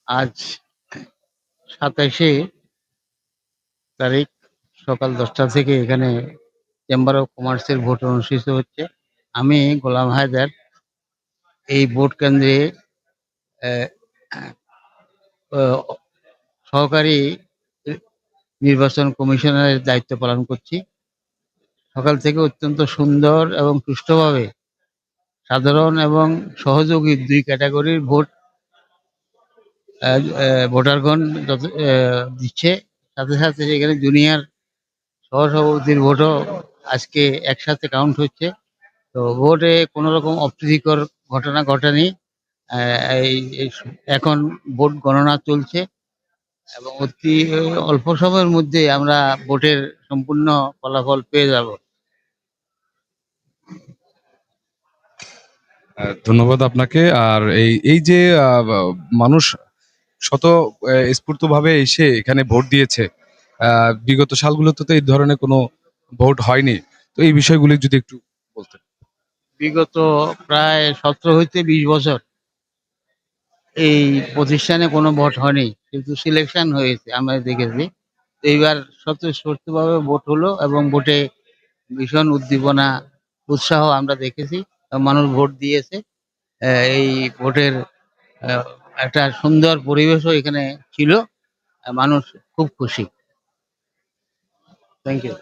আজ 27শে তারিখ সকাল 10টা থেকে এখানে চেম্বার অফ কমার্সের ভোট অনুষ্ঠিত হচ্ছে। আমি গোলাম হায়দার এই ভোট কেন্দ্রে আহ, আহ, সহকারী নির্বাচন কমিশনারের দায়িত্ব পালন করছি। সকাল থেকে অত্যন্ত সুন্দর এবং সুষ্ঠুভাবে সাধারণ এবং সহযোগী দুই ক্যাটাগরির ভোটারগণ দিচ্ছে। সাথে সাথে এখানে জুনিয়র সহসভাপতির ভোটও আজকে একসাথে কাউন্ট হচ্ছে। তো ভোটে কোনো রকম অপ্রীতিকর ঘটনা ঘটেনি। এখন ভোট গণনা চলছে এবং অতি অল্প সময়ের মধ্যে আমরা ভোটের সম্পূর্ণ ফলাফল পেয়ে যাব। ধন্যবাদ আপনাকে। আর এই এই যে মানুষ শত স্ফূর্তভাবে এসে এখানে ভোট দিয়েছে, বিগত সালগুলোতে তো এই ধরনের কোনো ভোট হয়নি। তো এই বিষয়গুলি যদি একটু বলতেন। বিগত প্রায় 17 হইতে 20 বছর এই প্রতিষ্ঠানে কোনো ভোট হয়নি, কিন্তু সিলেকশন হয়েছে আমরা দেখেছি। তো এইবার স্বতঃস্ফূর্তভাবে ভোট হলো এবং ভোটে ভীষণ উদ্দীপনা, উৎসাহ আমরা দেখেছি এবং মানুষ ভোট দিয়েছে। এই ভোটের আহ, একটা সুন্দর পরিবেশও এখানে ছিল। মানুষ খুব খুশি। Thank you.